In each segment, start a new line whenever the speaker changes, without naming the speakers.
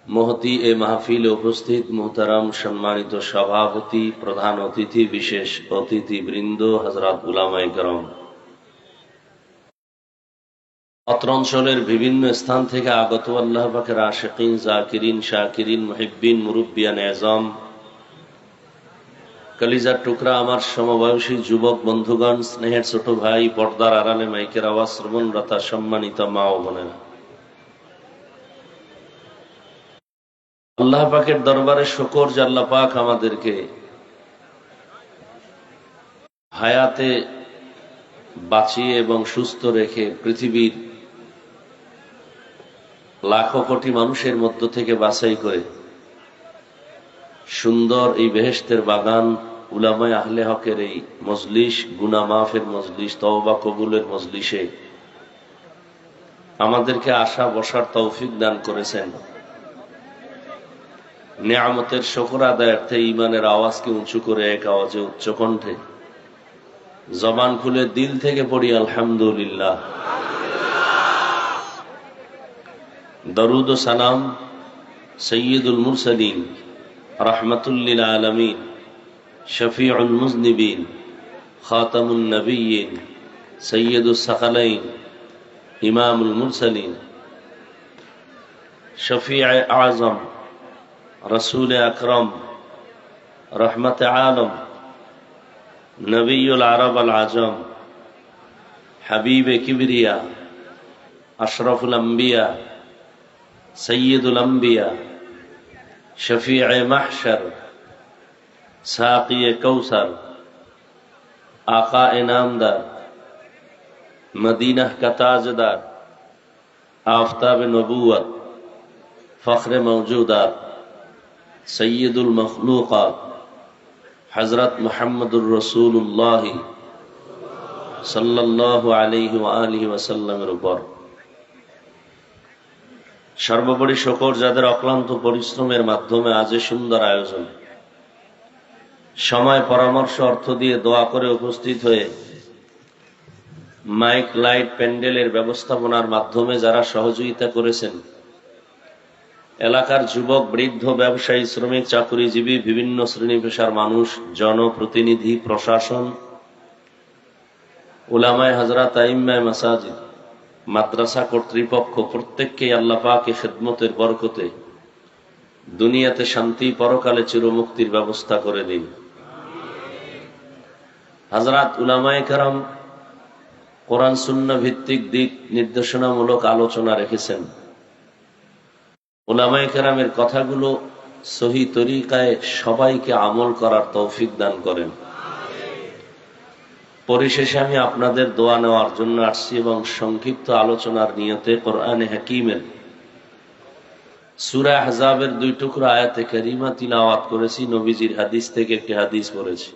মহতি এ মাহফিলে উপস্থিত মোহতারাম সম্মানিত সভাপতি, প্রধান অতিথি, বিশেষ অতিথিবৃন্দ, হযরত উলামায়ে কেরাম, অত্র অঞ্চলের বিভিন্ন স্থান থেকে আগত আল্লাহ পাকের আশিকিন, জাকিরিন, শাকিরিন, মুহিব্বিন, মুরব্বিয়ান এজম, কলিজার টুকরা আমার সমবয়সী যুবক বন্ধুগণ, স্নেহের ছোট ভাই, পর্দার আড়ালে মাইকের আওয়াজ শ্রবণরতা সম্মানিত মা ও বোনেরা, আল্লাহ পাকের দরবারে শুকর যে আল্লাহ পাক আমাদেরকে হায়াতে বাঁচিয়ে এবং সুস্থ রেখে পৃথিবীর লাখো কোটি মানুষের মধ্য থেকে বাছাই করে সুন্দর এই বেহেশতের বাগান, উলামায়ে আহলে হকের এই মজলিস, গুনাহ মাফের মজলিস, তওবা কবুলের মজলিসে আমাদেরকে আসা বসার তৌফিক দান করেছেন। নেয়ামতের শুকর আদায়ার্থে ঈমানের আওয়াজকে উঁচু করে এক আওয়াজে উচ্চ কণ্ঠে জবান খুলে দিল থেকে পড়ি আলহামদুলিল্লাহ। দরুদ ও সালাম সৈয়দুল মুরসালিন, রাহমাতুল লিল আলামিন, শফিউল মুজনিবিন, খাতামুন নবিয়্যিন, সৈয়দুস সাকালাইন, ইমামুল মুরসালিন, শফিয়ে আযম, রসুল আকরম, রহমত আলম, নবীউল আরব আল আজম, হাবিবে কিবরিয়া, আশরাফুল আম্বিয়া, সৈয়দুল আম্বিয়া, শফিয়ে মাহশর, সাকিয়ে কৌসর, আকা ইনামদার, মদিনা का ताजदार, आफताब नबूवत, फख्र मौजूदात, सैयदुल मखलूकात, हजरत मुहम्मदुर रसूलुल्लाह सल्लल्लाहु अलैहि व आलिहि वसल्लमेर উপর সর্বোপরি শুকর যাদের অক্লান্ত পরিশ্রমের মাধ্যমে আজ সুন্দর আয়োজন, সময়, পরামর্শ, অর্থ দিয়ে দোয়া করে উপস্থিত হয়ে মাইক, লাইট, প্যান্ডেলের ব্যবস্থাপনার মাধ্যমে যারা সহযোগিতা করেছেন, এলাকার যুবক, বৃদ্ধ, ব্যবসায়ী, শ্রমিক, চাকুরিজীবী, বিভিন্ন শ্রেণী পেশার মানুষ, জনপ্রতিনিধি, প্রশাসন, উলামায়ে হযরত, আইম্মায়ে মাসাজিদ, মাদ্রাসা কর্তৃপক্ষ, প্রত্যেককেই আল্লাহ পাক খেদমতের বরকতে দুনিয়াতে শান্তি, পরকালে চিরমুক্তির ব্যবস্থা করে দিন। হযরত উলামায়ে কেরাম কোরআন সুন্নাহ ভিত্তিক দিক নির্দেশনামূলক আলোচনা রেখেছেন। উলামায়ে কেরামের কথাগুলো সহি তরিকায় সবাইকে আমল করার তৌফিক দান করেন। পরিশেষে আমি আপনাদের দোয়া নেওয়ার জন্য আসছি এবং সংক্ষিপ্ত আলোচনার নিয়তে কোরআনে হাকিমের সূরা আহজাবের 2 টুকরা আয়াতে কারিমা তিলাওয়াত করেছি, নবীজির হাদিস থেকে একটি হাদিস পড়েছি।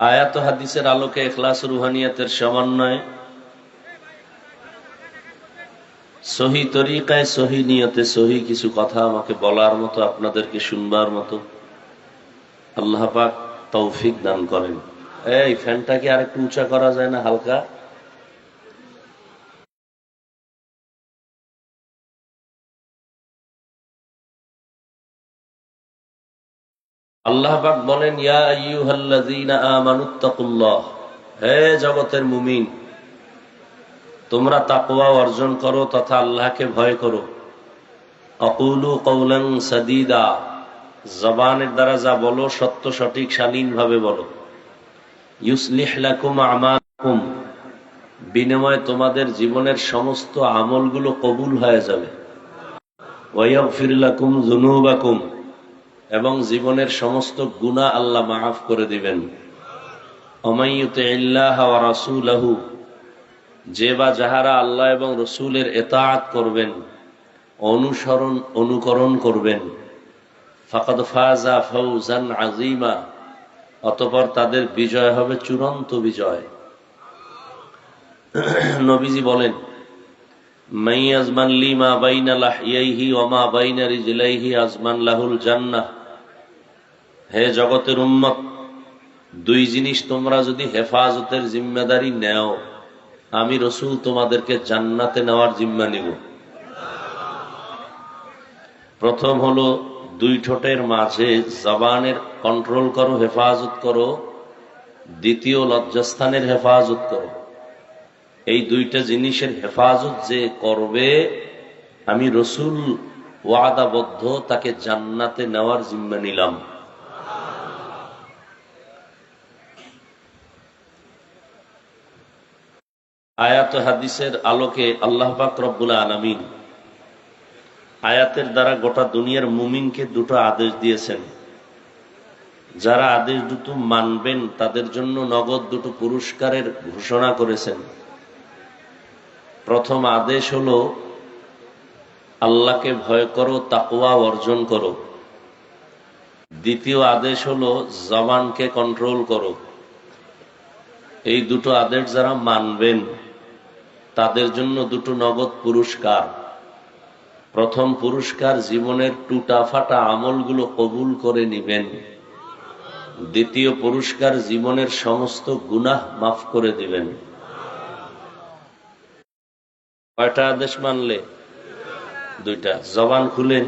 আয়াত ও হাদিসের আলোকে ইখলাস রুহানিয়াতের সমন্বয়ে সহি তরিকায়, সহি নিয়তে, সহি কিছু কথা আমাকে বলার মতো, আপনাদেরকে শুনবার মতো আল্লাহ পাক তৌফিক দান করেন। এই ফ্যানটা কি আরেকটু উঁচা করা যায় না হালকা? আল্লাহ পাক বলেন, ইয়া আইয়ুহাল্লাযীনা আমানুত্তাকুল্লাহ, হে জগতের মুমিন, তোমরা তাকওয়া অর্জন করো তথা আল্লাহকে ভয় করো। আকুলু কওলান সাদীদা, জবানের দ্বারা যা বলো সত্য, সঠিক, শালীন ভাবে বলো। ইউসলিহ লাকুম আমালাকুম, বিনিময়ে তোমাদের জীবনের সমস্ত আমলগুলো কবুল হয়ে যাবে। ওয়া ইয়াগফির লাকুম যুনুবাকুম, এবং জীবনের সমস্ত গুনাহ আল্লাহ মাফ করে দিবেন। ওমাই ইউতিইল্লাহ ওয়া রাসূলাহু, যে বা যাহারা আল্লাহ এবং রসুলের ইতাআত করবেন, অনুকরণ করবেন, ফাকাদ ফাজা ফাওজান আযীমা, অতঃপর তাদের বিজয় হবে চূড়ান্ত বিজয়। নবীজি বলেন, মান ইয়াজমান লিমা বাইনা লাহইয়াইহি ওয়া মা বাইনা রিজলাইহি আজমান লাহুল জান্নাহ, হে জগতের উম্মত, 2 জিনিস তোমরা যদি হেফাজতের জিম্মেদারি নেও, আমি রসুল তোমাদেরকে জান্নাতে নেওয়ার জিম্মা নিব। প্রথম হলো দুই ঠোঁটের মাঝে জবানের কন্ট্রোল করো, হেফাজত করো। দ্বিতীয় লজ্জাস্থানের হেফাজত করো। এই দুইটা জিনিসের হেফাজত যে করবে, আমি রসুল ওয়াদাবদ্ধ তাকে জান্নাতে নেওয়ার জিম্মা নিলাম। আয়াত হাদিসের আলোকে আল্লাহ পাক রব্বুল আলামিন আয়াতের দ্বারা গোটা দুনিয়ার মুমিনকে দুটো আদেশ দিয়েছেন। যারা আদেশ দুটো মানবেন তাদের জন্য নগদ দুটো পুরস্কারের ঘোষণা করেছেন। প্রথম আদেশ হলো আল্লাহকে ভয় করো, তাকওয়া অর্জন করো। দ্বিতীয় আদেশ হলো জবানকে কন্ট্রোল করো। এই দুটো আদেশ যারা মানবেন তাদের জন্য দুটো নগদ পুরস্কার। প্রথম পুরস্কার, জীবনের টুটা ফাটা আমলগুলো কবুল করে নিবেন। দ্বিতীয় পুরস্কার, জীবনের সমস্ত গুনাহ মাফ করে দিবেন। কয়টা আদেশ মানলে? দুইটা। জবান খুলেন,